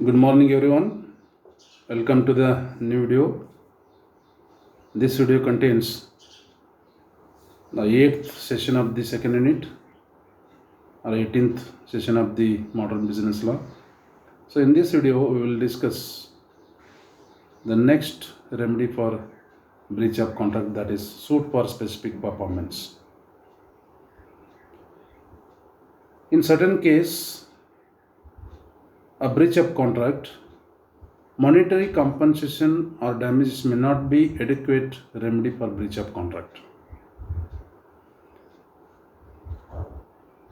Good morning, everyone. Welcome to the new video. This video contains the 8th session of the second unit or 18th session of the modern business law. So, in this video, we will discuss the next remedy for breach of contract, that is suit for specific performance. In certain case, a breach of contract, monetary compensation or damages may not be adequate remedy for breach of contract.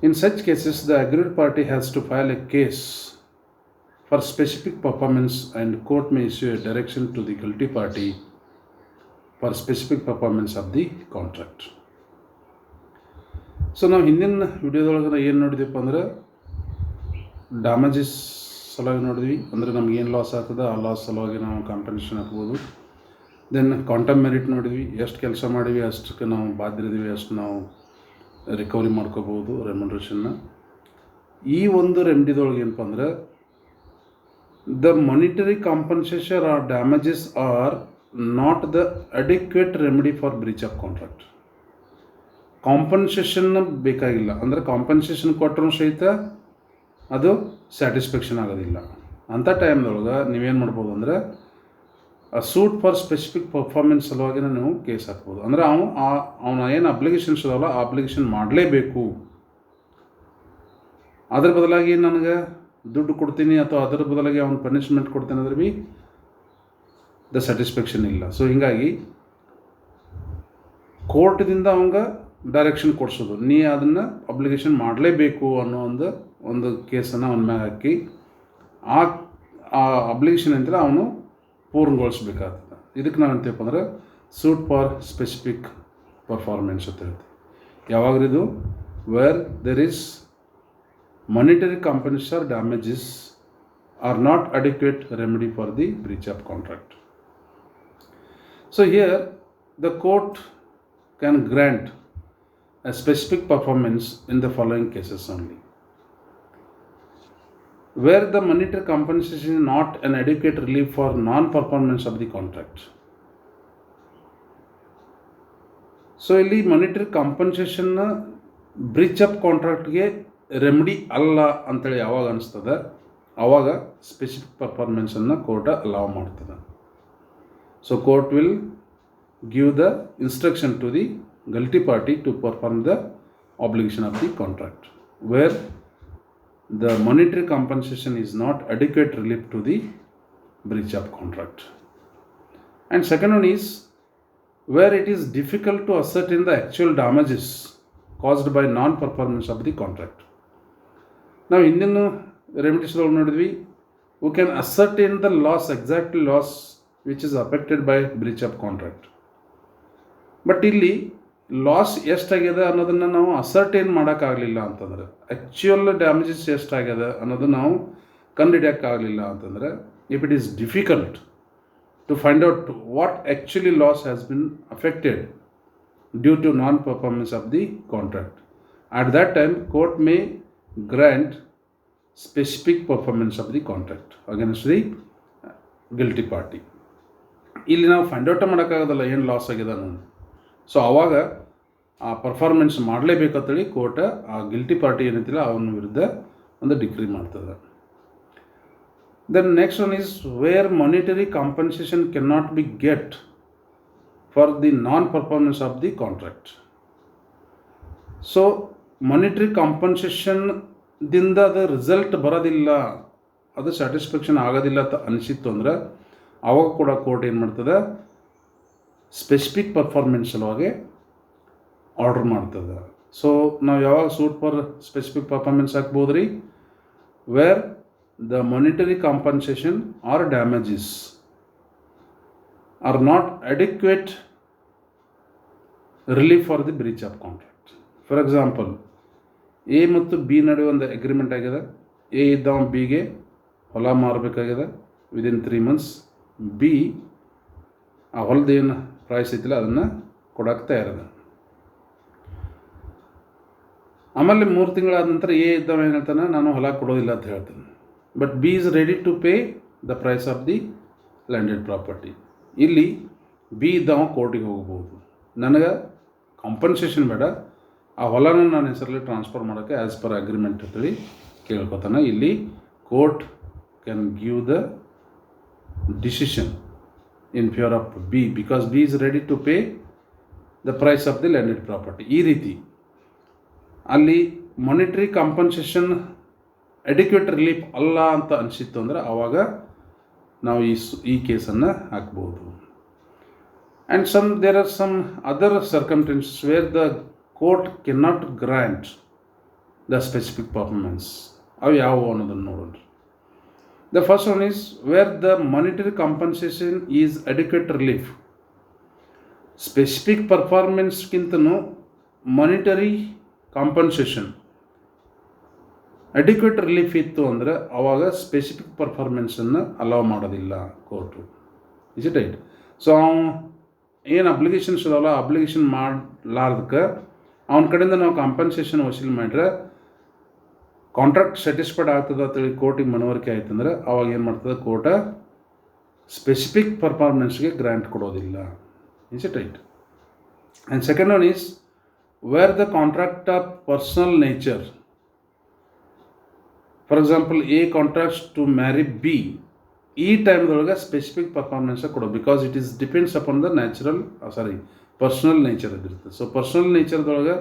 In such cases, the aggrieved party has to file a case for specific performance and court may issue a direction to the guilty party for specific performance of the contract. So ನಾವು ಹಿಂದಿನ ವಿಡಿಯೋದೊಳಗೆ ಏನು ನೋಡಿದೀವಪ್ಪ ಅಂದ್ರೆ damages ಸಲುವಾಗಿ ನೋಡಿದ್ವಿ. ಅಂದರೆ ನಮ್ಗೆ ಏನು loss ಆಗ್ತದೆ ಆ ಲಾಸ್ ಸಲುವಾಗಿ ನಾವು ಕಾಂಪನ್ಸೇಷನ್ ಹಾಕ್ಬೋದು. ದೆನ್ ಕ್ವಾಂಟಮ್ ಮೆರಿಟ್ ನೋಡಿದ್ವಿ, ಎಷ್ಟು ಕೆಲಸ ಮಾಡಿವಿ ಅಷ್ಟಕ್ಕೆ ನಾವು ಬಾಧ್ಯರಿದ್ದೀವಿ ಅಷ್ಟು ನಾವು ರಿಕವರಿ ಮಾಡ್ಕೋಬೋದು ರೆಮ್ಯುನರೇಷನ್ನ. ಈ ಒಂದು ರೆಮಿಡಿದೊಳಗೆ ಏನಪ್ಪ ಅಂದ್ರೆ the monetary compensation or damages are not the adequate remedy for breach of contract. Compensation ಬೇಕಾಗಿಲ್ಲ, ಅಂದರೆ ಕಾಂಪನ್ಸೇಷನ್ ಕೊಟ್ಟರೂ ಸಹಿತ ಅದು ಸ್ಯಾಟಿಸ್ಫ್ಯಾಕ್ಷನ್ ಆಗೋದಿಲ್ಲ. ಅಂಥ ಟೈಮ್ದೊಳಗೆ ನೀವೇನು ಮಾಡ್ಬೋದು ಅಂದರೆ ಸೂಟ್ ಫಾರ್ ಸ್ಪೆಸಿಫಿಕ್ ಪರ್ಫಾರ್ಮೆನ್ಸ್ ಸಲುವಾಗಿನ ನೀವು ಕೇಸ್ ಹಾಕ್ಬೋದು. ಅಂದರೆ ಅವನ ಏನು ಅಪ್ಲಿಕೇಶನ್ಸ್ ಇದಾವಲ್ಲ ಆ ಅಪ್ಲಿಕೇಶನ್ ಮಾಡಲೇಬೇಕು. ಅದ್ರ ಬದಲಾಗಿ ನನಗೆ ದುಡ್ಡು ಕೊಡ್ತೀನಿ ಅಥವಾ ಅದರ ಬದಲಾಗಿ ಅವ್ನು ಪನಿಷ್ಮೆಂಟ್ ಕೊಡ್ತೀನಿ ಅಂದ್ರೆ ಬಿ ದ ಸ್ಯಾಟಿಸ್ಫ್ಯಾಕ್ಷನ್ ಇಲ್ಲ. ಸೊ ಹೀಗಾಗಿ ಕೋರ್ಟ್ದಿಂದ ಅವಂಗೆ ಡೈರೆಕ್ಷನ್ ಕೊಡಿಸೋದು, ನೀ ಅದನ್ನು ಅಪ್ಲಿಕೇಶನ್ ಮಾಡಲೇಬೇಕು ಅನ್ನೋ ಒಂದು ಕೇಸನ್ನು ಅವನ ಮ್ಯಾಗ ಹಾಕಿ ಆ ಅಪ್ಲಿಕೇಶನ್ ಅಂತೇಳಿ ಅವನು ಪೂರ್ಣಗೊಳಿಸ್ಬೇಕಾಗ್ತದೆ. ಇದಕ್ಕೆ ನಾವು ಅಂತೀವಪ್ಪ ಅಂದ್ರೆ ಸೂಟ್ ಫಾರ್ ಸ್ಪೆಸಿಫಿಕ್ ಪರ್ಫಾರ್ಮೆನ್ಸ್ ಅಂತ ಹೇಳ್ತೀವಿ. ಯಾವಾಗಲಿದು where there is monetary compensation or damages are not adequate remedy for the breach of contract. So here the court can grant a specific performance in the following cases only. Where the monetary compensation is not an adequate relief for non-performance of the contract. So ಇಲ್ಲಿ monetary compensation breach of contractಗೆ remedy ಅಲ್ಲ ಅಂತೇಳಿ ಯಾವಾಗ ಅನಿಸ್ತದೆ ಆವಾಗ specific ಪರ್ಫಾರ್ಮೆನ್ಸನ್ನು court allow ಮಾಡ್ತದೆ. So court will give the instruction to the guilty party to perform the obligation of the contract where the monetary compensation is not adequate relief to the breach of contract. And second one is where it is difficult to ascertain the actual damages caused by non-performance of the contract. ನಾವು ಹಿಂದಿನ ರೆಮಿಡೀಸ್ಗಳು ನೋಡಿದ್ವಿ, we can ascertain the loss, exactly loss which is affected by breach of contract. But ಇಲ್ಲಿ loss ಎಷ್ಟಾಗ್ಯದ ಅನ್ನೋದನ್ನು ನಾವು ascertain ಮಾಡೋಕ್ಕಾಗಲಿಲ್ಲ ಅಂತಂದರೆ, actual damages ಎಷ್ಟಾಗ್ಯದ ಅನ್ನೋದು ನಾವು ಕಂಡುಹಿಡಿಯೋಕ್ಕಾಗಲಿಲ್ಲ ಅಂತಂದರೆ, if it is difficult to find out what actually loss has been affected due to non-performance of the contract. At that time, court may grant specific performance of the contract against the guilty party. ಇಲ್ಲಿ ನಾವು find out ಮಾಡೋಕ್ಕಾಗೋದಲ್ಲ ಏನು loss ಆಗಿದೆ ಅನ್ನೋದು. So ಆವಾಗ ಆ performance ಮಾಡಲೇಬೇಕಂತೇಳಿ court ಆ guilty party ಏನೈತಿಲ್ಲ ಅವನ ವಿರುದ್ಧ ಒಂದು ಡಿಕ್ರಿ ಮಾಡ್ತದೆ. Then next one is where monetary compensation can not be get for the non-performance of the contract. So monetary compensation ದಿಂದ ಅದು ರಿಸಲ್ಟ್ ಬರೋದಿಲ್ಲ, ಅದು ಸ್ಯಾಟಿಸ್ಫ್ಯಾಕ್ಷನ್ ಆಗೋದಿಲ್ಲ ಅಂತ ಅನಿಸಿತ್ತು ಅಂದ್ರೆ ಆವಾಗ ಕೂಡ ಕೋರ್ಟ್ ಏನು ಮಾಡ್ತದೆ ಸ್ಪೆಸಿಫಿಕ್ ಪರ್ಫಾರ್ಮೆನ್ಸ್ ಸಲುವಾಗಿ ಆರ್ಡರ್ ಮಾಡ್ತದೆ. ಸೊ ನಾವು ಯಾವಾಗ ಸೂಟ್ ಫಾರ್ ಸ್ಪೆಸಿಫಿಕ್ ಪರ್ಫಾರ್ಮೆನ್ಸ್ ಹಾಕ್ಬೋದು ರೀ, where the monetary compensation or damages are not adequate relief for the breach of contract. For example, A ಮತ್ತು ಬಿ ನಡುವೆ ಒಂದು ಅಗ್ರಿಮೆಂಟ್ ಆಗಿದೆ. ಎ ಇದ್ದವ ಬಿಗೆ ಹೊಲ ಮಾರಬೇಕಾಗಿದೆ ವಿದಿನ್ 3 months. ಬಿ ಆ ಹೊಲದೇನು ಪ್ರೈಸ್ ಐತಿಲ್ಲ ಅದನ್ನು ಕೊಡೋಕ್ಕೆ ತಯಾರಿದೆ. ಆಮೇಲೆ 3 ತಿಂಗಳಾದ ನಂತರ ಎ ಇದ್ದವ ಏನು ಹೇಳ್ತಾನೆ, ನಾನು ಹೊಲ ಕೊಡೋದಿಲ್ಲ ಅಂತ ಹೇಳ್ತಾನೆ. But B is ready to pay the price of the landed property. ಇಲ್ಲಿ ಬಿ ಇದ್ದವ ಕೋರ್ಟಿಗೆ ಹೋಗ್ಬೋದು, ನನಗೆ ಕಾಂಪನ್ಸೇಷನ್ ಬೇಡ, ಆ ಹೊಲನ ನನ್ನ ಹೆಸರಲ್ಲಿ ಟ್ರಾನ್ಸ್ಫರ್ ಮಾಡೋಕ್ಕೆ ಆ್ಯಸ್ ಪರ್ ಅಗ್ರಿಮೆಂಟ್ ಅಂತೇಳಿ ಕೇಳ್ಕೊತಾನೆ. ಇಲ್ಲಿ court can give the decision in favour of B because B is ready to pay the price of the landed property. ಈ ರೀತಿ ಅಲ್ಲಿ ಮಾನಿಟ್ರಿ ಕಾಂಪನ್ಸೇಷನ್ ಅಡಿಕ್ವೇಟ್ ರಿಲೀಫ್ ಅಲ್ಲ ಅಂತ ಅನಿಸಿತ್ತು ಅಂದರೆ ಆವಾಗ ನಾವು ಈ ಕೇಸನ್ನು ಹಾಕ್ಬೋದು. And there are some other circumstances where the court cannot grant the specific performance. ಅವು ಯಾವುವು ಅನ್ನೋದನ್ನು ನೋಡೋಣ. The first one is where the monetary compensation is adequate relief. Specific ಪರ್ಫಾರ್ಮೆನ್ಸ್ಗಿಂತನೂ ಮಾನಿಟರಿ ಕಾಂಪನ್ಸೇಷನ್ ಅಡಿಕ್ವೇಟ್ ರಿಲೀಫ್ ಇತ್ತು ಅಂದರೆ ಆವಾಗ ಸ್ಪೆಸಿಫಿಕ್ ಪರ್ಫಾರ್ಮೆನ್ಸನ್ನು allow ಮಾಡೋದಿಲ್ಲ court. Is it right? So ಅವನು ಏನು ಅಬ್ಲಿಗೇಷನ್ಸ್ ಇದಾವಲ್ಲ ಅಬ್ಲಿಗೇಷನ್ ಮಾಡಲಾರ್ದಕ್ಕೆ ಅವನ ಕಡೆಯಿಂದ ನಾವು ಕಾಂಪನ್ಸೇಷನ್ ವಸೂಲಿ ಮಾಡಿದ್ರೆ ಕಾಂಟ್ರಾಕ್ಟ್ ಸ್ಯಾಟಿಸ್ಫೈಡ್ ಆಗ್ತದೆ ಅಂತೇಳಿ ಕೋರ್ಟಿಗೆ ಮನವರಿಕೆ ಆಯ್ತು ಅಂದರೆ ಅವಾಗ ಏನು ಮಾಡ್ತದೆ ಕೋರ್ಟ ಸ್ಪೆಸಿಫಿಕ್ ಪರ್ಫಾರ್ಮೆನ್ಸ್ಗೆ ಗ್ರ್ಯಾಂಟ್ ಕೊಡೋದಿಲ್ಲ. Is it right? And second one is where the contract of personal nature. For example a contracts to marry B, ಈ ಟೈಮ್ದೊಳಗೆ ಸ್ಪೆಸಿಫಿಕ್ ಪರ್ಫಾರ್ಮೆನ್ಸ್ ಕೊಡೋದು because it is depends upon the personal nature ಅದಿರುತ್ತೆ. So personal ನೇಚರ್ದೊಳಗೆ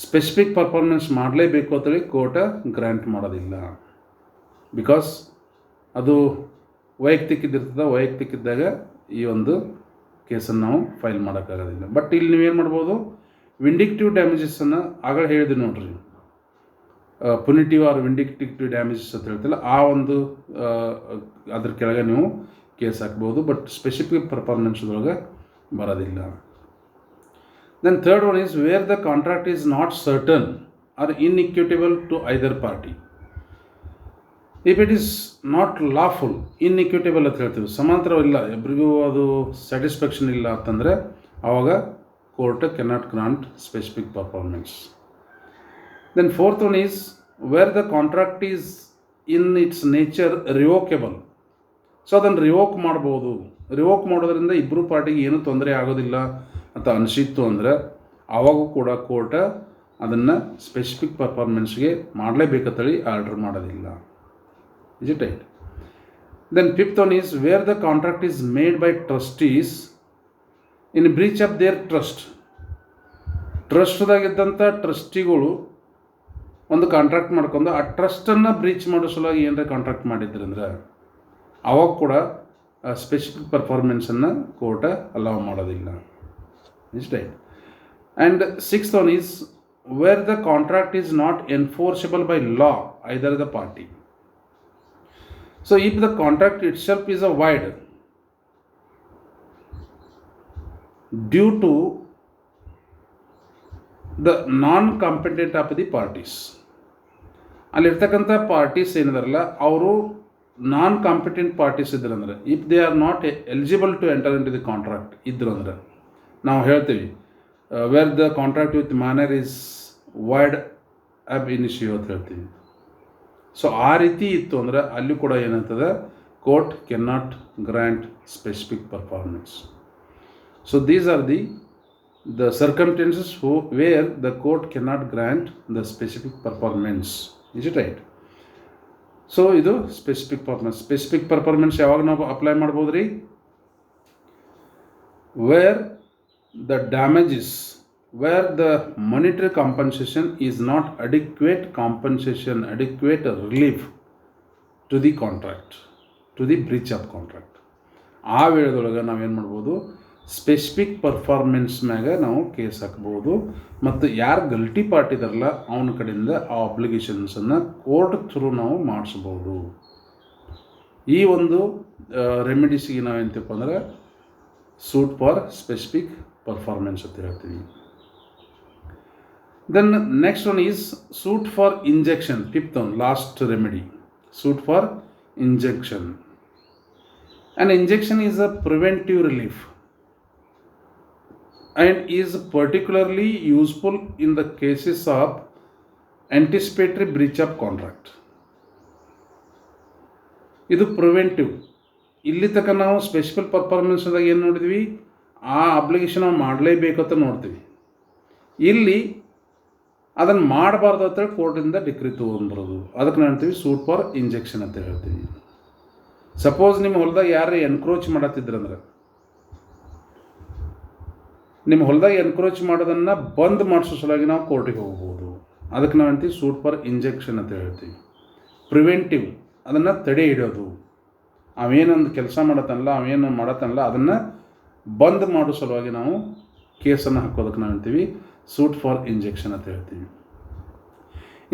specific performance ಮಾಡಲೇಬೇಕು ಅಂತೇಳಿ court grant ಮಾಡೋದಿಲ್ಲ because ಅದು ವೈಯಕ್ತಿಕದಿರ್ತದೆ. ವೈಯಕ್ತಿಕಿದ್ದಾಗ ಈ ಒಂದು ಕೇಸನ್ನು ನಾವು ಫೈಲ್ ಮಾಡೋಕ್ಕಾಗೋದಿಲ್ಲ. ಬಟ್ ಇಲ್ಲಿ ನೀವೇನು ಮಾಡ್ಬೋದು, ವಿಂಡಿಕ್ಟಿವ್ ಡ್ಯಾಮೇಜಸನ್ನು ಆಗಲೇ ಹೇಳಿದ್ವಿ ನೋಡ್ರಿ, ಪುನಿಟಿವ್ ಆರ್ ವಿಂಡಿಕ್ಟಿವ್ ಡ್ಯಾಮೇಜಸ್ ಅಂತ ಹೇಳ್ತಿಲ್ಲ, ಆ ಒಂದು ಅದ್ರ ಕೆಳಗೆ ನೀವು ಕೇಸ್ ಹಾಕ್ಬೋದು. ಬಟ್ ಸ್ಪೆಸಿಫಿಕ್ ಪರ್ಫಾರ್ಮೆನ್ಸ್ದೊಳಗೆ ಬರೋದಿಲ್ಲ. Then third one is where the contract is not certain or inequitable to either party. If it is not lawful, inequitable ಅಂತ ಹೇಳ್ತೀವಿ, ಸಮಾಂತರವಿಲ್ಲ, ಇಬ್ಬರಿಗೂ ಅದು ಸ್ಯಾಟಿಸ್ಫ್ಯಾಕ್ಷನ್ ಇಲ್ಲ ಅಂತಂದರೆ ಆವಾಗ court cannot grant specific performance. Then fourth one is where the contract is in its nature revocable. So ಅದನ್ನು revoke ಮಾಡ್ಬೋದು. ರಿವೋಕ್ ಮಾಡೋದ್ರಿಂದ ಇಬ್ಬರು ಪಾರ್ಟಿಗೆ ಏನೂ ತೊಂದರೆ ಆಗೋದಿಲ್ಲ ಅಂತ ಅನಿಸಿತ್ತು ಅಂದರೆ ಆವಾಗೂ ಕೂಡ ಕೋರ್ಟ ಅದನ್ನು ಸ್ಪೆಸಿಫಿಕ್ ಪರ್ಫಾರ್ಮೆನ್ಸ್ಗೆ ಮಾಡಲೇಬೇಕಂತೇಳಿ ಆರ್ಡರ್ ಮಾಡೋದಿಲ್ಲ. Is it right? Then fifth one is where the contract is made by trustees in breach of their trust. ಟ್ರಸ್ಟ್ದಾಗಿದ್ದಂಥ ಟ್ರಸ್ಟಿಗಳು ಒಂದು ಕಾಂಟ್ರಾಕ್ಟ್ ಮಾಡ್ಕೊಂಡು ಆ ಟ್ರಸ್ಟನ್ನು ಬ್ರೀಚ್ ಮಾಡೋ ಸಲುವಾಗಿ ಏನರ ಕಾಂಟ್ರಾಕ್ಟ್ ಮಾಡಿದ್ರು ಅಂದ್ರೆ ಅವಾಗ ಕೂಡ ಸ್ಪೆಸಿಫಿಕ್ ಪರ್ಫಾರ್ಮೆನ್ಸನ್ನು ಕೋರ್ಟ ಅಲೌ ಮಾಡೋದಿಲ್ಲ. Is right? And sixth one is where the contract is not enforceable by law either the party. So if the contract itself is a void due to the non competent of the parties. ಅಲ್ಲಿರ್ತಕ್ಕಂಥ parties ಏನಿದಾರಲ್ಲ ಅವರು non competent parties ಇದ್ರು ಅಂದರೆ, if they are not eligible to enter into the contract ಇದ್ರು ಅಂದರೆ ನಾವು ಹೇಳ್ತೀವಿ where the contract with manner is wide ಅಬ್ ಇನಿಷಿಯೋ ಅಂತ ಹೇಳ್ತೀವಿ. ಸೊ ಆ ರೀತಿ ಇತ್ತು ಅಂದರೆ ಅಲ್ಲಿ ಕೂಡ ಏನಂತದೆ court can not grant specific performance. So these are the circumstances where the court cannot grant the specific performance. Is it right? So ಇದು ಸ್ಪೆಸಿಫಿಕ್ ಪರ್ಫಾರ್ಮೆನ್ಸ್. ಸ್ಪೆಸಿಫಿಕ್ ಪರ್ಫಾರ್ಮೆನ್ಸ್ ಯಾವಾಗ ನಾವು ಅಪ್ಲೈ ಮಾಡ್ಬೋದು ರೀ? Where the damages, where the monetary compensation is not adequate compensation, adequate relief to the contract, to the breach of contract. ಆ ವೇಳೆದೊಳಗೆ ನಾವೇನು ಮಾಡ್ಬೋದು, specific performance ಮ್ಯಾಗ ನಾವು ಕೇಸ್ ಹಾಕ್ಬೋದು. ಮತ್ತು ಯಾರು ಗಲ್ಟಿ ಪಾರ್ಟಿ ಇದಾರಲ್ಲ ಅವನ ಕಡೆಯಿಂದ ಆ ಅಬ್ಲಿಗೇಷನ್ಸನ್ನು ಕೋರ್ಟ್ ಥ್ರೂ ನಾವು ಮಾಡಿಸ್ಬೋದು. ಈ ಒಂದು ರೆಮಿಡೀಸಿಗೆ ನಾವು ಏನಂತೀವಪ್ಪ ಅಂದರೆ ಸೂಟ್ ಫಾರ್ ಸ್ಪೆಸಿಫಿಕ್ ಪರ್ಫಾರ್ಮೆನ್ಸ್ ಅಂತ ಹೇಳ್ತೀವಿ. Then next one is suit for injunction. Fifth one, last remedy, suit for injunction. And injunction is a preventive relief and is particularly useful in the cases of anticipatory breach of contract. ಇದು preventive. ಇಲ್ಲಿ ತನಕ ನಾವು specific ಪರ್ಫಾರ್ಮೆನ್ಸ್ದಾಗ ಏನು ನೋಡಿದ್ವಿ, ಆ application ನಾವು ಮಾಡಲೇಬೇಕಂತ ನೋಡ್ತೀವಿ. ಇಲ್ಲಿ ಅದನ್ನು ಮಾಡಬಾರ್ದು ಅಂತೇಳಿ ಕೋರ್ಟಿಂದ ಡಿಕ್ರಿ ತೊಗೊಂಡ್ಬರೋದು, ಅದಕ್ಕೆ ನಾವು ಹೇಳ್ತೀವಿ ಸೂಟ್ ಫಾರ್ ಇಂಜೆಕ್ಷನ್ ಅಂತ ಹೇಳ್ತೀವಿ. ಸಪೋಸ್ ನಿಮ್ಮ ಹೊಲದಾಗ ಯಾರು ಎನ್ಕ್ರೋಚ್ ಮಾಡತ್ತಿದ್ರಂದ್ರೆ, ನಿಮ್ಮ ಹೊಲದಾಗ ಎನ್ಕ್ರೋಚ್ ಮಾಡೋದನ್ನು ಬಂದ್ ಮಾಡಿಸೋ ಸಲುವಾಗಿ ನಾವು ಕೋರ್ಟಿಗೆ ಹೋಗ್ಬೋದು, ಅದಕ್ಕೆ ನಾವು ಹೇಳ್ತೀವಿ ಸೂಟ್ ಫಾರ್ ಇಂಜೆಕ್ಷನ್ ಅಂತ ಹೇಳ್ತೀವಿ. ಪ್ರಿವೆಂಟಿವ್, ಅದನ್ನು ತಡೆ ಹಿಡಿಯೋದು, ಅವೇನೊಂದು ಕೆಲಸ ಮಾಡತ್ತಲ್ಲ, ಅವೇನು ಮಾಡತ್ತಲ್ಲ ಅದನ್ನು ಬಂದ್ ಮಾಡೋ ಸಲುವಾಗಿ ನಾವು ಕೇಸನ್ನು ಹಾಕೋದಕ್ಕೆ ನಾವು ಹೇಳ್ತೀವಿ ಸೂಟ್ ಫಾರ್ ಇಂಜೆಕ್ಷನ್ ಅಂತ ಹೇಳ್ತೀವಿ.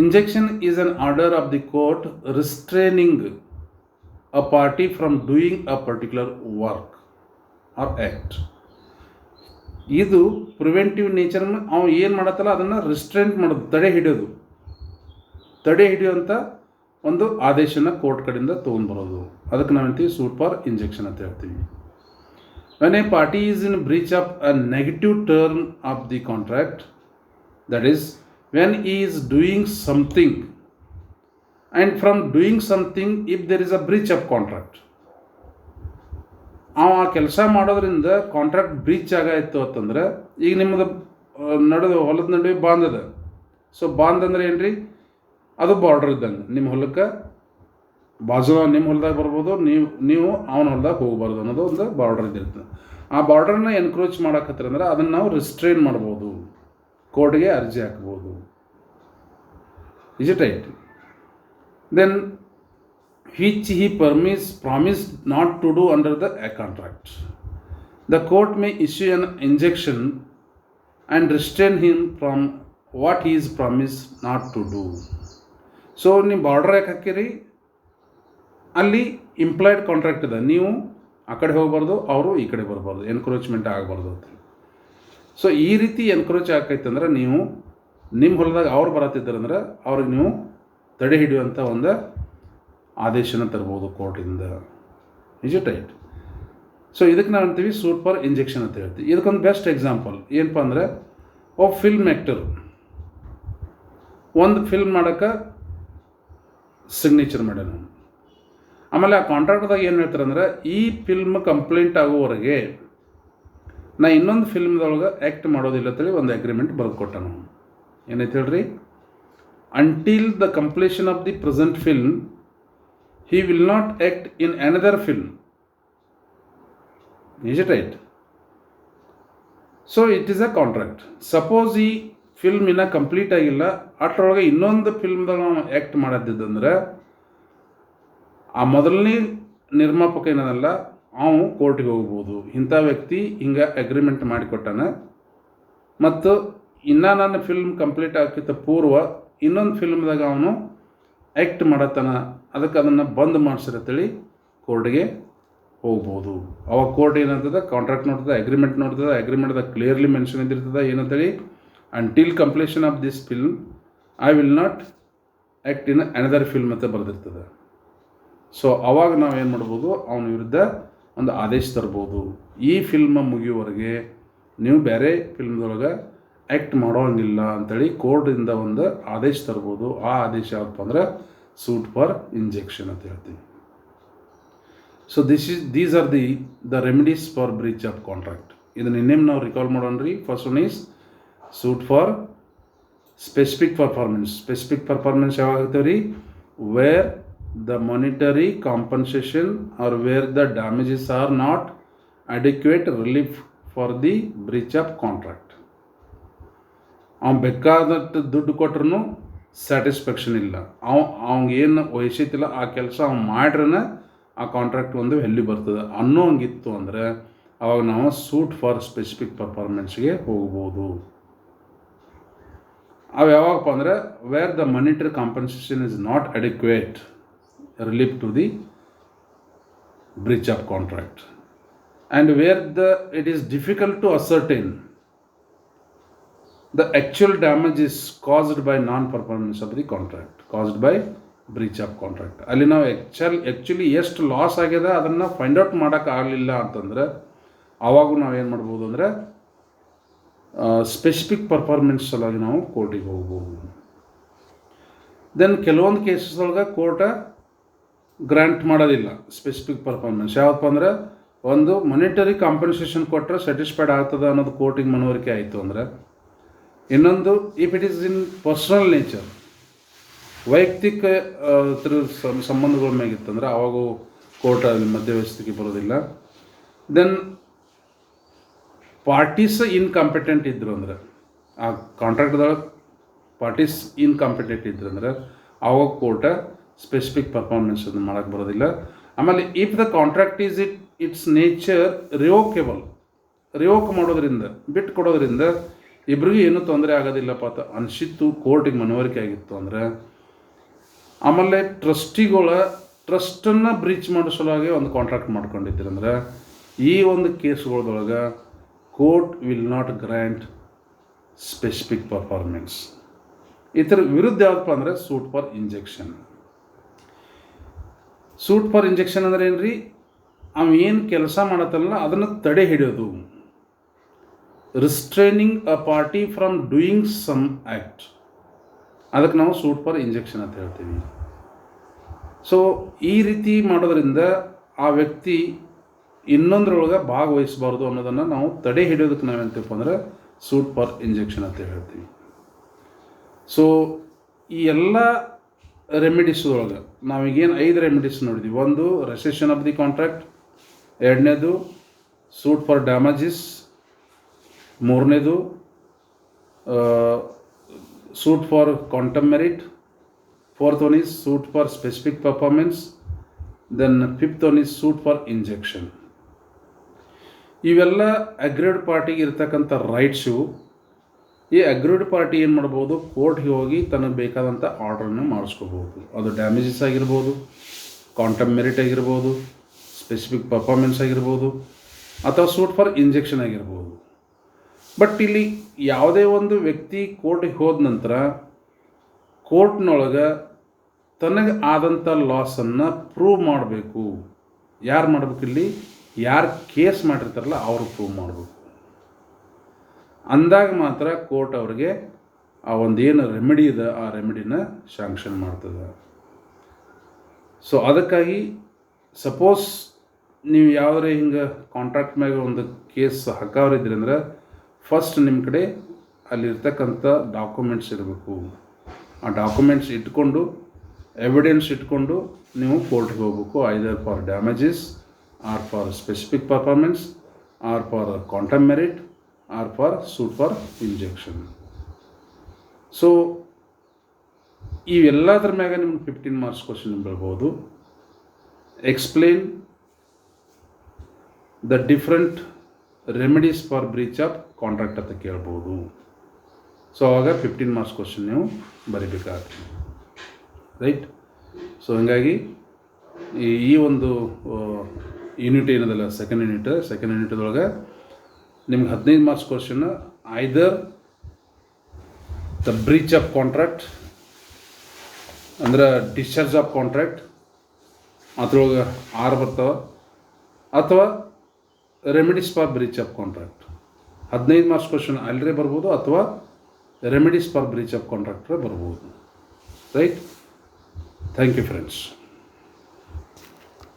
Injunction is an order of the court restraining a party from doing a particular work or act. ಇದು ಪ್ರಿವೆಂಟಿವ್ ನೇಚರ್. ಅವ್ನು ಏನು ಮಾಡತ್ತಲ್ಲ ಅದನ್ನು ರಿಸ್ಟ್ರೇಂಟ್ ಮಾಡೋದು, ತಡೆ ಹಿಡಿಯುವಂಥ ಒಂದು ಆದೇಶನ ಕೋರ್ಟ್ ಕಡೆಯಿಂದ ತೊಗೊಂಡ್ಬರೋದು, ಅದಕ್ಕೆ ನಾವು ಹೇಳ್ತೀವಿ ಸೂಟ್ ಫಾರ್ ಇಂಜೆಕ್ಷನ್ ಅಂತ ಹೇಳ್ತೀವಿ. When a party is in breach of a negative term of the contract, that is when he is doing something and from doing something if there is a breach of contract. ಆ ಕೆಲಸ ಮಾಡೋದ್ರಿಂದ contract breach ಆಗಾಯಿತು ಅಂತಂದ್ರೆ, ಈಗ ನಿಮ್ಮದು ಹೊಲದ ನಡುವೆ ಬಾಂದ್ ಅದ. So ಬಾಂದ್ ಅಂದ್ರೆ ಏನು ರೀ, ಅದು ಬಾರ್ಡರ್ ಇದ್ದಂಗೆ. ನಿಮ್ಮ ಹೊಲಕ್ಕೆ ಬಾಜು ನಿಮ್ಮ ಹೊಲದಾಗ ಬರ್ಬೋದು, ನೀವು ಅವನ ಹೊಲದಾಗ ಹೋಗ್ಬಾರ್ದು ಅನ್ನೋದು ಒಂದು ಬಾರ್ಡರ್ ಇದ್ದಿರ್ತದೆ. ಆ ಬಾರ್ಡರ್ನ ಎನ್ಕ್ರೋಚ್ ಮಾಡಕತ್ತರ ಅಂದ್ರೆ ಅದನ್ನು ನಾವು ರಿಸ್ಟ್ರೈನ್ ಮಾಡ್ಬೋದು, ಕೋರ್ಟ್ಗೆ ಅರ್ಜಿ ಹಾಕ್ಬೋದು. Is it right? Then which he promised not to do under the contract. The court may issue an injunction and restrain him from what he is promised not to do. So ನೀವು border ಯಾಕೆ ಹಾಕಿರಿ, ಅಲ್ಲಿ employed contract ಇದೆ, ನೀವು ಆ ಕಡೆ ಹೋಗ್ಬಾರ್ದು, ಅವರು ಈ ಕಡೆ ಬರಬಾರ್ದು, ಎನ್ಕ್ರೋಚ್ಮೆಂಟ್ ಆಗಬಾರ್ದು ಅಂತ. ಸೊ ಈ ರೀತಿ ಎನ್ಕ್ರೋಚ್ ಆಕೈತಂದ್ರೆ ನೀವು ನಿಮ್ಮ ಹೊಲದಾಗ ಅವ್ರು ಬರತ್ತಿದ್ದಾರಂದ್ರೆ ಅವ್ರಿಗೆ ನೀವು ತಡೆ ಹಿಡಿಯುವಂಥ ಒಂದು ಆದೇಶನ ತರ್ಬೋದು ಕೋರ್ಟಿಂದ. Is it right? ಸೊ ಇದಕ್ಕೆ ನಾವು ಅಂತೀವಿ ಸೂಟ್ ಫಾರ್ ಇಂಜೆಕ್ಷನ್ ಅಂತ ಹೇಳ್ತೀವಿ. ಇದಕ್ಕೊಂದು ಬೆಸ್ಟ್ ಎಕ್ಸಾಂಪಲ್ ಏನಪ್ಪ ಅಂದರೆ, ಒಬ್ಬ ಫಿಲ್ಮ್ ಆ್ಯಕ್ಟರ್ ಒಂದು ಫಿಲ್ಮ್ ಮಾಡೋಕ್ಕೆ ಸಿಗ್ನೇಚರ್ ಮಾಡ್ಯಾನ. ಆಮೇಲೆ ಆ ಕಾಂಟ್ರಾಕ್ಟ್ದಾಗ ಏನು ಹೇಳ್ತಾರೆ ಅಂದರೆ, ಈ ಫಿಲ್ಮ್ ಕಂಪ್ಲೀಟ್ ಆಗೋವರೆಗೆ ನಾ ಇನ್ನೊಂದು ಫಿಲ್ಮ್ದೊಳಗೆ ಆ್ಯಕ್ಟ್ ಮಾಡೋದಿಲ್ಲ ಅಂತೇಳಿ ಒಂದು ಅಗ್ರಿಮೆಂಟ್ ಬರೆದು ಕೊಟ್ಟ. ನಾವು ಏನೈತೆ ಹೇಳ್ರಿ, until the completion of the present film he will not act in another film. Is it right? So it is a contract. Suppose ಈ ಫಿಲ್ಮ್ ಇನ್ನೂ ಕಂಪ್ಲೀಟ್ ಆಗಿಲ್ಲ, ಅಷ್ಟರೊಳಗೆ ಇನ್ನೊಂದು ಫಿಲ್ಮ್ದಾಗ ನಾವು ಆ್ಯಕ್ಟ್ ಮಾಡತ್ತಿದ್ದಂದ್ರೆ ಆ ಮೊದಲನೇ ನಿರ್ಮಾಪಕ ಏನದಲ್ಲ ಅವನು ಕೋರ್ಟಿಗೆ ಹೋಗ್ಬೋದು. ಇಂಥ ವ್ಯಕ್ತಿ ಹಿಂಗೆ ಅಗ್ರಿಮೆಂಟ್ ಮಾಡಿಕೊಟ್ಟಾನ ಮತ್ತು ಇನ್ನೂ ನನ್ನ ಫಿಲ್ಮ್ ಕಂಪ್ಲೀಟ್ ಆಗ್ತಿದ್ದ ಪೂರ್ವ ಇನ್ನೊಂದು ಫಿಲ್ಮ್ದಾಗ ಅವನು ಆ್ಯಕ್ಟ್ ಮಾಡತ್ತಾನ, ಅದಕ್ಕೆ ಅದನ್ನು ಬಂದ್ ಮಾಡಿಸಿರತ್ತೇಳಿ ಕೋರ್ಟ್ಗೆ ಹೋಗ್ಬೋದು. ಅವಾಗ ಕೋರ್ಟ್ ಏನಂತದ, ಕಾಂಟ್ರಾಕ್ಟ್ ನೋಡ್ತದೆ, ಅಗ್ರಿಮೆಂಟ್ ನೋಡ್ತದೆ. ಅಗ್ರಿಮೆಂಟ್ದಾಗ ಕ್ಲಿಯರ್ಲಿ ಮೆನ್ಷನ್ ಇದ್ದಿರ್ತದೆ ಏನಂತೇಳಿ, until completion of this film I will not act in another film ಅಂತ ಬರೆದಿರ್ತದೆ. ಸೊ ಅವಾಗ ನಾವು ಏನು ಮಾಡ್ಬೋದು, ಅವನ ವಿರುದ್ಧ ಒಂದು ಆದೇಶ ತರ್ಬೋದು, ಈ ಫಿಲ್ಮ್ ಮುಗಿಯುವವರೆಗೆ ನೀವು ಬೇರೆ ಫಿಲ್ಮ್ದೊಳಗೆ ಆ್ಯಕ್ಟ್ ಮಾಡೋಂಗಿಲ್ಲ ಅಂಥೇಳಿ ಕೋರ್ಟಿಂದ ಒಂದು ಆದೇಶ ತರ್ಬೋದು. ಆ ಆದೇಶ ಯಾವಪ್ಪ ಅಂದ್ರೆ ಸೂಟ್ ಫಾರ್ ಇಂಜೆಕ್ಷನ್ ಅಂತ ಹೇಳ್ತೀವಿ. So these are the remedies for breach of contract. ಇದನ್ನು ಇನ್ನೇನು ನಾವು ರಿಕಾಲ್ ಮಾಡೋಣ ರೀ. First one is suit for specific performance. Specific performance ಯಾವಾಗ ಆಗ್ತವೆ ರೀ, where the monetary compensation or where the damages are not adequate relief for the breach of contract. ಅವ್ನು ಬೇಕಾದಷ್ಟು ದುಡ್ಡು ಕೊಟ್ರೂ ಸ್ಯಾಟಿಸ್ಫ್ಯಾಕ್ಷನ್ ಇಲ್ಲ, ಅವ್ನಿಗೆ ಏನು ವಹಿಸಿತಿಲ್ಲ ಆ ಕೆಲಸ ಅವ್ನು ಮಾಡ್ರೇ ಆ ಕಾಂಟ್ರಾಕ್ಟ್ ಒಂದು ವ್ಯಾಲ್ಯೂ ಬರ್ತದೆ ಅನ್ನೋ ಹಂಗಿತ್ತು ಅಂದರೆ ಅವಾಗ ನಾವು ಸೂಟ್ ಫಾರ್ ಸ್ಪೆಸಿಫಿಕ್ ಪರ್ಫಾರ್ಮೆನ್ಸ್ಗೆ ಹೋಗ್ಬೋದು. ಅವು ಯಾವಾಗಪ್ಪ ಅಂದರೆ, where the monetary compensation is not adequate relief to the breach of contract and where it is difficult to ascertain the actual damage is caused by non-performance of the contract, caused by breach of contract. ಅಲ್ಲಿ ನಾವು actually ಎಷ್ಟು loss ಆಗಿದೆ ಅದನ್ನು find out ಮಾಡೋಕ್ಕಾಗಲಿಲ್ಲ ಅಂತಂದರೆ ಆವಾಗೂ ನಾವು ಏನು ಮಾಡ್ಬೋದು ಅಂದರೆ ಸ್ಪೆಸಿಫಿಕ್ ಪರ್ಫಾರ್ಮೆನ್ಸ್ ಸಲುವಾಗಿ ನಾವು ಕೋರ್ಟಿಗೆ ಹೋಗ್ಬೋದು. ದೆನ್ ಕೆಲವೊಂದು ಕೇಸಸ್ದೊಳಗೆ ಕೋರ್ಟ ಗ್ರ್ಯಾಂಟ್ ಮಾಡೋದಿಲ್ಲ ಸ್ಪೆಸಿಫಿಕ್ ಪರ್ಫಾರ್ಮೆನ್ಸ್. ಯಾವಪ್ಪ ಅಂದ್ರೆ ಒಂದು ಮಾನಿಟರಿ ಕಾಂಪನ್ಸೇಷನ್ ಕೊಟ್ಟರೆ ಸ್ಯಾಟಿಸ್ಫೈಡ್ ಆಗ್ತದೆ ಅನ್ನೋದು ಕೋರ್ಟಿಗೆ ಮನವರಿಕೆ ಆಯಿತು ಅಂದರೆ. ಇನ್ನೊಂದು, if it is in personal nature, ವೈಯಕ್ತಿಕ ಸಂಬಂಧಗಳ ಮ್ಯಾಗಿತ್ತಂದ್ರೆ ಅವಾಗೂ ಕೋರ್ಟ್ ಅಲ್ಲಿ ಮಧ್ಯವಸ್ಥಿಕೆ ಬರೋದಿಲ್ಲ. ದೆನ್ ಪಾರ್ಟೀಸ್ ಇನ್ಕಾಂಪಿಟೆಂಟ್ ಇದ್ರು ಅಂದರೆ, ಆ ಕಾಂಟ್ರಾಕ್ಟ್ದೊಳಗೆ ಪಾರ್ಟೀಸ್ ಇನ್ಕಾಂಪಿಟೆಂಟ್ ಇದ್ರು ಅಂದರೆ ಅವಾಗ ಕೋರ್ಟ ಸ್ಪೆಸಿಫಿಕ್ ಪರ್ಫಾರ್ಮೆನ್ಸ್ ಅದನ್ನು ಮಾಡೋಕ್ಕೆ ಬರೋದಿಲ್ಲ. ಆಮೇಲೆ if the contract is it's nature revoke ಮಾಡೋದ್ರಿಂದ, ಬಿಟ್ಟು ಕೊಡೋದ್ರಿಂದ ಇಬ್ರಿಗೂ ಏನೂ ತೊಂದರೆ ಆಗೋದಿಲ್ಲಪ್ಪ ಅಂತ ಅನಿಸಿತ್ತು, ಕೋರ್ಟಿಗೆ ಮನವರಿಕೆ ಆಗಿತ್ತು ಅಂದರೆ. ಆಮೇಲೆ ಟ್ರಸ್ಟನ್ನು ಬ್ರೀಚ್ ಮಾಡೋ ಸಲುವಾಗಿ ಒಂದು ಕಾಂಟ್ರಾಕ್ಟ್ ಮಾಡ್ಕೊಂಡಿದ್ದೀರಂದ್ರೆ ಈ ಒಂದು ಕೇಸ್ಗಳೊಳಗೆ court will not grant specific performance. ಇದರ ವಿರುದ್ಧ ಯಾವುದಪ್ಪ ಅಂದರೆ suit for injection. Suit for injection ಅಂದರೆ ಏನು ರೀ? ಅವ ಏನು ಕೆಲಸ ಮಾಡತ್ತಲ್ಲ ಅದನ್ನು ತಡೆ ಹಿಡಿಯೋದು, restraining a party from doing some act, ಅದಕ್ಕೆ ನಾವು ಸೂಟ್ ಫಾರ್ ಇಂಜೆಕ್ಷನ್ ಅಂತ ಹೇಳ್ತೀವಿ. ಸೊ ಈ ರೀತಿ ಮಾಡೋದ್ರಿಂದ ಆ ವ್ಯಕ್ತಿ ಇನ್ನೊಂದರೊಳಗೆ ಭಾಗವಹಿಸಬಾರ್ದು ಅನ್ನೋದನ್ನು ನಾವು ತಡೆ ಹಿಡಿಯೋದಕ್ಕೆ ನಾವೇಂತೀವಪ್ಪ ಅಂದರೆ ಸೂಟ್ ಫಾರ್ ಇಂಜೆಕ್ಷನ್ ಅಂತ ಹೇಳ್ತೀವಿ. ಸೊ ಈ ಎಲ್ಲ ರೆಮಿಡೀಸ್ದೊಳಗೆ ನಾವೀಗೇನು 5 ರೆಮಿಡೀಸ್ ನೋಡಿದ್ವಿ. ಒಂದು, ರೆಸೆಷನ್ ಆಫ್ ದಿ ಕಾಂಟ್ರಾಕ್ಟ್. ಎರಡನೇದು, ಸೂಟ್ ಫಾರ್ ಡ್ಯಾಮೇಜಸ್. ಮೂರನೇದು, suit for quantum meruit. Fourth one is suit for specific performance. Then fifth one is suit for injunction. ಇವೆಲ್ಲ ಅಗ್ರೀಡ್ ಪಾರ್ಟಿಗೆ ಇರ್ತಕ್ಕಂಥ ರೈಟ್ಸು. ಈ ಅಗ್ರೀಡ್ ಪಾರ್ಟಿ ಏನು ಮಾಡ್ಬೋದು? ಕೋರ್ಟ್ಗೆ ಹೋಗಿ ತನಗೆ ಬೇಕಾದಂಥ ಆರ್ಡ್ರನ್ನು ಮಾಡಿಸ್ಕೋಬೋದು. ಅದು ಡ್ಯಾಮೇಜಸ್ ಆಗಿರ್ಬೋದು, ಕ್ವಾಂಟಮ್ ಮೆರಿಟ್ ಆಗಿರ್ಬೋದು, ಸ್ಪೆಸಿಫಿಕ್ ಪರ್ಫಾರ್ಮೆನ್ಸ್ ಆಗಿರ್ಬೋದು, ಅಥವಾ ಸೂಟ್ ಫಾರ್ ಇಂಜೆಕ್ಷನ್ ಆಗಿರ್ಬೋದು. ಬಟ್ ಇಲ್ಲಿ ಯಾವುದೇ ಒಂದು ವ್ಯಕ್ತಿ ಕೋರ್ಟಿಗೆ ಹೋದ ನಂತರ ಕೋರ್ಟ್ನೊಳಗೆ ತನಗೆ ಆದಂಥ ಲಾಸನ್ನು ಪ್ರೂವ್ ಮಾಡಬೇಕು. ಯಾರು ಮಾಡಬೇಕು? ಇಲ್ಲಿ ಯಾರು ಕೇಸ್ ಮಾಡಿರ್ತಾರಲ್ಲ ಅವರು ಪ್ರೂವ್ ಮಾಡಬೇಕು. ಅಂದಾಗ ಮಾತ್ರ ಕೋರ್ಟ್ ಅವ್ರಿಗೆ ಆ ಒಂದೇನು ರೆಮಿಡಿ ಇದೆ ಆ ರೆಮಿಡಿನ ಶಾಂಕ್ಷನ್ ಮಾಡ್ತದೆ. ಸೊ ಅದಕ್ಕಾಗಿ ಸಪೋಸ್ ನೀವು ಯಾವುದೇ ಹಿಂಗೆ ಕಾಂಟ್ರಾಕ್ಟ್ ಮ್ಯಾಗ ಒಂದು ಕೇಸ್ ಹಾಕವ್ರಿದ್ರಿ ಅಂದ್ರೆ ಫಸ್ಟ್ ನಿಮ್ಮ ಕಡೆ ಅಲ್ಲಿರ್ತಕ್ಕಂಥ ಡಾಕ್ಯುಮೆಂಟ್ಸ್ ಇರಬೇಕು. ಆ ಡಾಕ್ಯುಮೆಂಟ್ಸ್ ಇಟ್ಕೊಂಡು, ಎವಿಡೆನ್ಸ್ ಇಟ್ಕೊಂಡು ನೀವು ಕೋರ್ಟ್ಗೆ ಹೋಗ್ಬೇಕು. Either for damages, or for specific performance, or for quantum meruit, or for suit for injection. So ಇವೆಲ್ಲದ್ರ ಮ್ಯಾಗ ನಿಮ್ಗೆ 15 ಮಾರ್ಕ್ಸ್ ಕ್ವಶನ್ ಬರ್ಬೋದು. Explain the different remedies for breach of contract ಅಂತ ಕೇಳ್ಬೋದು. ಸೊ ಆವಾಗ 15 ಮಾರ್ಕ್ಸ್ ಕ್ವಶನ್ ನೀವು ಬರೀಬೇಕಾಗ್ತದೆ, ರೈಟ್? ಸೊ ಹೀಗಾಗಿ ಈ ಒಂದು ಯೂನಿಟ್ ಏನದಲ್ಲ, ಸೆಕೆಂಡ್ ಯೂನಿಟ್ದೊಳಗೆ ನಿಮ್ಗೆ 15 marks question either the breach of contract ಅಂದ್ರೆ ಡಿಸ್ಚಾರ್ಜ್ ಆಫ್ ಕಾಂಟ್ರಾಕ್ಟ್ ಅದ್ರೊಳಗೆ 6 ಬರ್ತಾವೆ, ಅಥವಾ remedies for breach of contract 15 marks question ಅಲ್ಲರೇ ಬರ್ಬೋದು, ಅಥವಾ ರೆಮಿಡೀಸ್ ಫಾರ್ ಬ್ರೀಚ್ ಆಫ್ ಕಾಂಟ್ರಾಕ್ಟ್ರೆ ಬರ್ಬೋದು, ರೈಟ್? Thank you friends.